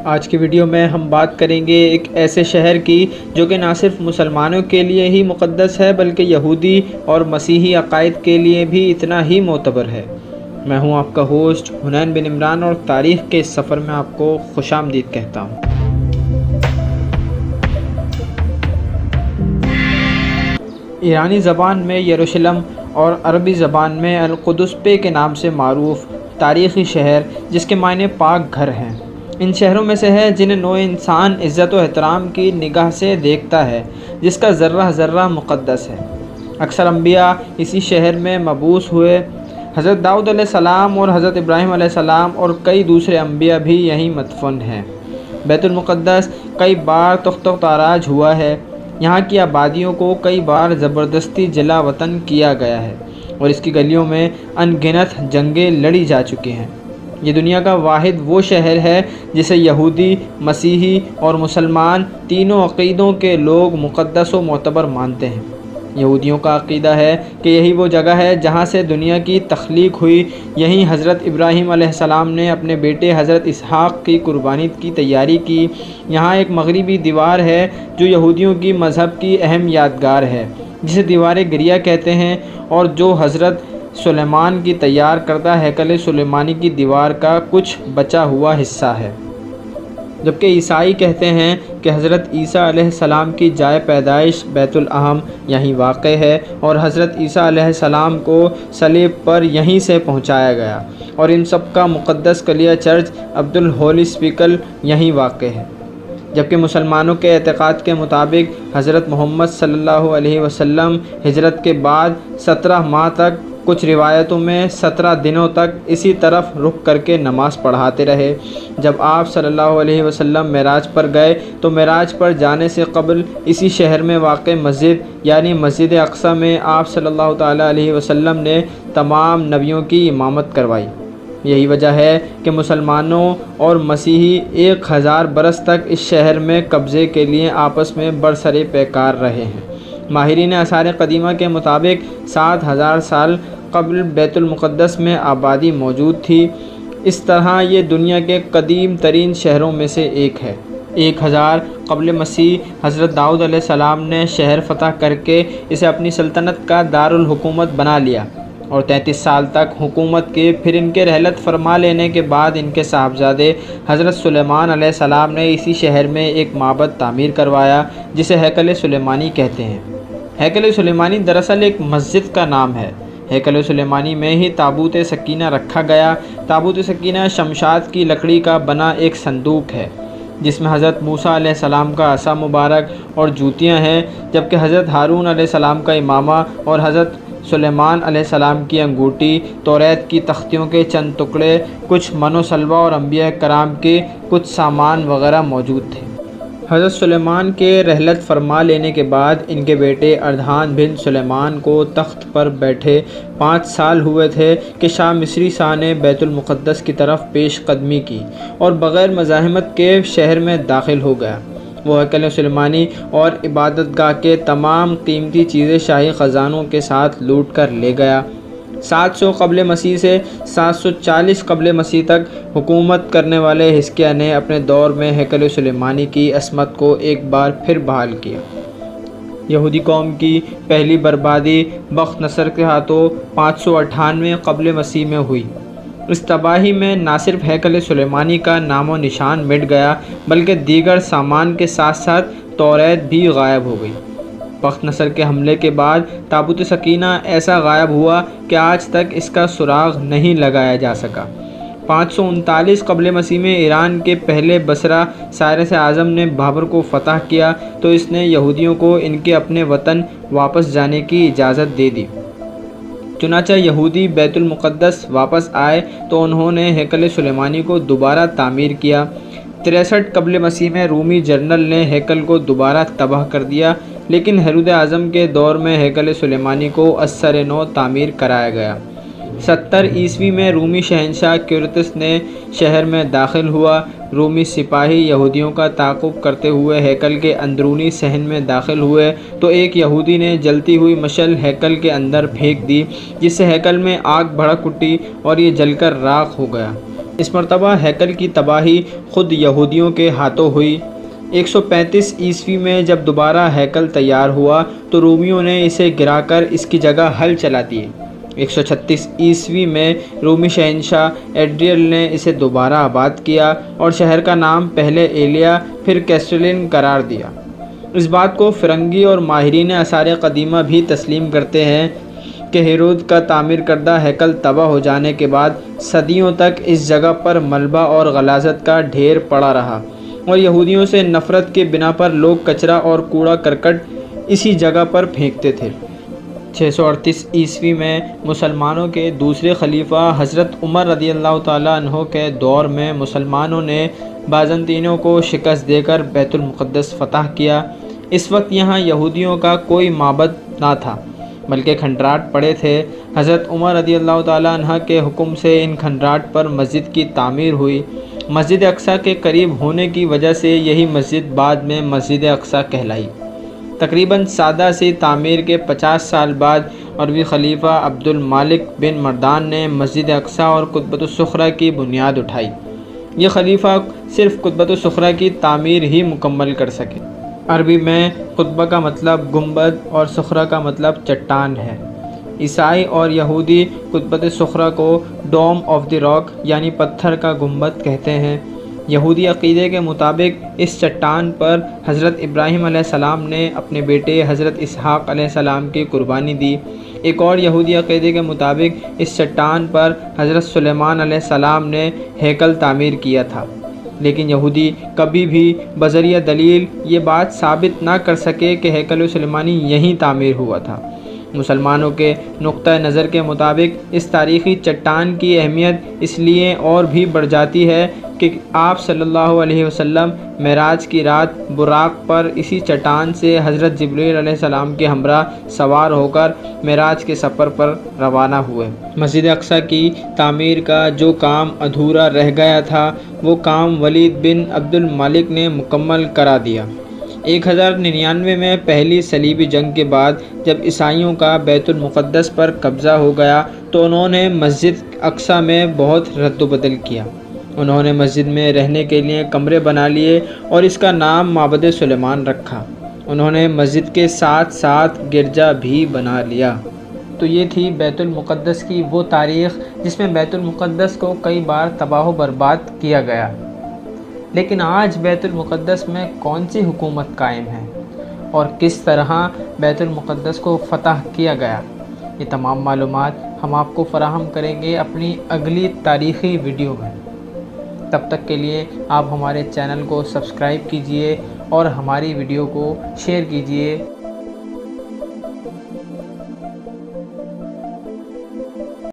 آج کی ویڈیو میں ہم بات کریں گے ایک ایسے شہر کی جو کہ نہ صرف مسلمانوں کے لیے ہی مقدس ہے بلکہ یہودی اور مسیحی عقائد کے لیے بھی اتنا ہی معتبر ہے۔ میں ہوں آپ کا ہوسٹ حنین بن عمران اور تاریخ کے اس سفر میں آپ کو خوش آمدید کہتا ہوں۔ ایرانی زبان میں یروشلم اور عربی زبان میں القدس کے نام سے معروف تاریخی شہر جس کے معنی پاک گھر ہیں، ان شہروں میں سے ہے جنہیں نوع انسان عزت و احترام کی نگاہ سے دیکھتا ہے، جس کا ذرہ ذرہ مقدس ہے۔ اکثر انبیاء اسی شہر میں مبعوث ہوئے۔ حضرت داؤد علیہ السلام اور حضرت ابراہیم علیہ السلام اور کئی دوسرے انبیاء بھی یہیں مدفون ہیں۔ بیت المقدس کئی بار تخت و تاراج ہوا ہے۔ یہاں کی آبادیوں کو کئی بار زبردستی جلا وطن کیا گیا ہے اور اس کی گلیوں میں ان گنت جنگیں لڑی جا چکی ہیں۔ یہ دنیا کا واحد وہ شہر ہے جسے یہودی، مسیحی اور مسلمان تینوں عقیدوں کے لوگ مقدس و معتبر مانتے ہیں۔ یہودیوں کا عقیدہ ہے کہ یہی وہ جگہ ہے جہاں سے دنیا کی تخلیق ہوئی، یہیں حضرت ابراہیم علیہ السلام نے اپنے بیٹے حضرت اسحاق کی قربانی کی تیاری کی۔ یہاں ایک مغربی دیوار ہے جو یہودیوں کی مذہب کی اہم یادگار ہے، جسے دیوار گریہ کہتے ہیں اور جو حضرت سلیمان کی تیار کردہ ہیکل سلیمانی کی دیوار کا کچھ بچا ہوا حصہ ہے۔ جبکہ عیسائی کہتے ہیں کہ حضرت عیسیٰ علیہ السلام کی جائے پیدائش بیت الحم یہیں واقع ہے اور حضرت عیسیٰ علیہ السلام کو صلیب پر یہیں سے پہنچایا گیا، اور ان سب کا مقدس کلیہ چرچ عبد الہولی سپیکل یہیں واقع ہے۔ جبکہ مسلمانوں کے اعتقاد کے مطابق حضرت محمد صلی اللہ علیہ وسلم ہجرت کے بعد 17 ماہ تک، کچھ روایتوں میں 17 دنوں تک اسی طرف رخ کر کے نماز پڑھاتے رہے۔ جب آپ صلی اللہ علیہ وسلم معراج پر گئے تو معراج پر جانے سے قبل اسی شہر میں واقع مسجد یعنی مسجد اقصیٰ میں آپ صلی اللہ تعالیٰ علیہ وسلم نے تمام نبیوں کی امامت کروائی۔ یہی وجہ ہے کہ مسلمانوں اور مسیحی 1000 برس تک اس شہر میں قبضے کے لیے آپس میں برسر پیکار رہے ہیں۔ ماہرین آثار قدیمہ کے مطابق 7000 سال قبل بیت المقدس میں آبادی موجود تھی۔ اس طرح یہ دنیا کے قدیم ترین شہروں میں سے ایک ہے۔ 1000 قبل مسیح حضرت داؤد علیہ السلام نے شہر فتح کر کے اسے اپنی سلطنت کا دارالحکومت بنا لیا، اور 33 سال تک حکومت کی۔ پھر ان کے رحلت فرما لینے کے بعد ان کے صاحبزادے حضرت سلیمان علیہ السلام نے اسی شہر میں ایک معبد تعمیر کروایا جسے ہیکل سلیمانی کہتے ہیں۔ ہیکل سلیمانی دراصل ایک مسجد کا نام ہے۔ ہیکل سلیمانی میں ہی تابوت سکینہ رکھا گیا۔ تابوت سکینہ شمشاد کی لکڑی کا بنا ایک صندوق ہے جس میں حضرت موسیٰ علیہ السلام کا عصا مبارک اور جوتیاں ہیں، جبکہ حضرت ہارون علیہ السلام کا امامہ اور حضرت سلیمان علیہ السلام کی انگوٹھی، توریت کی تختیوں کے چند ٹکڑے، کچھ من و سلوہ اور انبیاء کرام کے کچھ سامان وغیرہ موجود تھے۔ حضرت سلیمان کے رحلت فرما لینے کے بعد ان کے بیٹے اردھان بن سلیمان کو تخت پر بیٹھے 5 سال ہوئے تھے کہ شاہ مصری شاہ نے بیت المقدس کی طرف پیش قدمی کی اور بغیر مزاحمت کے شہر میں داخل ہو گیا۔ وہ ہیکل سلیمانی اور عبادت گاہ کے تمام قیمتی چیزیں شاہی خزانوں کے ساتھ لوٹ کر لے گیا۔ 700 قبل مسیح سے 740 قبل مسیح تک حکومت کرنے والے حزقیہ نے اپنے دور میں ہیکل سلیمانی کی عصمت کو ایک بار پھر بحال کیا۔ یہودی قوم کی پہلی بربادی بخت نصر کے ہاتھوں 598 قبل مسیح میں ہوئی۔ اس تباہی میں نہ صرف ہیکل سلیمانی کا نام و نشان مٹ گیا بلکہ دیگر سامان کے ساتھ ساتھ توریت بھی غائب ہو گئی۔ بخت نصر کے حملے کے بعد تابوت سکینہ ایسا غائب ہوا کہ آج تک اس کا سراغ نہیں لگایا جا سکا۔ 539 قبل مسیح میں ایران کے پہلے بسرا سائرس اعظم نے بابر کو فتح کیا تو اس نے یہودیوں کو ان کے اپنے وطن واپس جانے کی اجازت دے دی۔ چنانچہ یہودی بیت المقدس واپس آئے تو انہوں نے ہیکل سلیمانی کو دوبارہ تعمیر کیا۔ 63 قبل مسیح میں رومی جنرل نے ہیکل کو دوبارہ تباہ کر دیا، لیکن ہیرود اعظم کے دور میں ہیکل سلیمانی کو از سر نو تعمیر کرایا گیا۔ 70 عیسوی میں رومی شہنشاہ کیورتس نے شہر میں داخل ہوا۔ رومی سپاہی یہودیوں کا تعاقب کرتے ہوئے ہیکل کے اندرونی صحن میں داخل ہوئے تو ایک یہودی نے جلتی ہوئی مشعل ہیکل کے اندر پھینک دی، جس سے ہیکل میں آگ بھڑک اٹھی اور یہ جل کر راکھ ہو گیا۔ اس مرتبہ ہیکل کی تباہی خود یہودیوں کے ہاتھوں ہوئی۔ 135 عیسوی میں جب دوبارہ ہیکل تیار ہوا تو رومیوں نے اسے گرا کر اس کی جگہ ہل چلا دیے۔ 136 عیسوی میں رومی شہنشاہ ایڈریل نے اسے دوبارہ آباد کیا اور شہر کا نام پہلے ایلیا پھر کیسٹلین قرار دیا۔ اس بات کو فرنگی اور ماہرین آثار قدیمہ بھی تسلیم کرتے ہیں کہ ہیرود کا تعمیر کردہ ہیکل تباہ ہو جانے کے بعد صدیوں تک اس جگہ پر ملبہ اور غلاظت کا ڈھیر پڑا رہا اور یہودیوں سے نفرت کے بنا پر لوگ کچرا اور کوڑا کرکٹ اسی جگہ پر پھینکتے تھے۔ 638 عیسوی میں مسلمانوں کے دوسرے خلیفہ حضرت عمر رضی اللہ تعالیٰ عنہ کے دور میں مسلمانوں نے بازنطینوں کو شکست دے کر بیت المقدس فتح کیا۔ اس وقت یہاں یہودیوں کا کوئی معبد نہ تھا بلکہ کھنڈرات پڑے تھے۔ حضرت عمر رضی اللہ تعالیٰ عنہ کے حکم سے ان کھنڈرات پر مسجد کی تعمیر ہوئی۔ مسجد اقصیٰ کے قریب ہونے کی وجہ سے یہی مسجد بعد میں مسجد اقصیٰ کہلائی۔ تقریباً سادہ سی تعمیر کے 50 سال بعد عربی خلیفہ عبد المالک بن مردان نے مسجد اقصیٰ اور قبۃ الصخرہ کی بنیاد اٹھائی۔ یہ خلیفہ صرف قبۃ الصخرہ کی تعمیر ہی مکمل کر سکے۔ عربی میں قطبہ کا مطلب گنبد اور صخرہ کا مطلب چٹان ہے۔ عیسائی اور یہودی قطبۃ صخرہ کو ڈوم آف دی راک یعنی پتھر کا گنبد کہتے ہیں۔ یہودی عقیدے کے مطابق اس چٹان پر حضرت ابراہیم علیہ السلام نے اپنے بیٹے حضرت اسحاق علیہ السلام کی قربانی دی۔ ایک اور یہودی عقیدے کے مطابق اس چٹان پر حضرت سلیمان علیہ السلام نے ہیکل تعمیر کیا تھا، لیکن یہودی کبھی بھی بذریعہ دلیل یہ بات ثابت نہ کر سکے کہ ہیکل سلیمانی یہیں تعمیر ہوا تھا۔ مسلمانوں کے نقطہ نظر کے مطابق اس تاریخی چٹان کی اہمیت اس لیے اور بھی بڑھ جاتی ہے کہ آپ صلی اللہ علیہ وسلم معراج کی رات براق پر اسی چٹان سے حضرت جبریل علیہ السلام کے ہمراہ سوار ہو کر معراج کے سفر پر روانہ ہوئے۔ مسجد اقصیٰ کی تعمیر کا جو کام ادھورا رہ گیا تھا وہ کام ولید بن عبد المالک نے مکمل کرا دیا۔ 1099 میں پہلی صلیبی جنگ کے بعد جب عیسائیوں کا بیت المقدس پر قبضہ ہو گیا تو انہوں نے مسجد اقصیٰ میں بہت رد و بدل کیا۔ انہوں نے مسجد میں رہنے کے لیے کمرے بنا لیے اور اس کا نام معبد سلیمان رکھا۔ انہوں نے مسجد کے ساتھ ساتھ گرجا بھی بنا لیا۔ تو یہ تھی بیت المقدس کی وہ تاریخ جس میں بیت المقدس کو کئی بار تباہ و برباد کیا گیا۔ لیکن آج بیت المقدس میں کون سی حکومت قائم ہے اور کس طرح بیت المقدس کو فتح کیا گیا، یہ تمام معلومات ہم آپ کو فراہم کریں گے اپنی اگلی تاریخی ویڈیو میں۔ تب تک کے لیے آپ ہمارے چینل کو سبسکرائب کیجئے اور ہماری ویڈیو کو شیئر کیجئے۔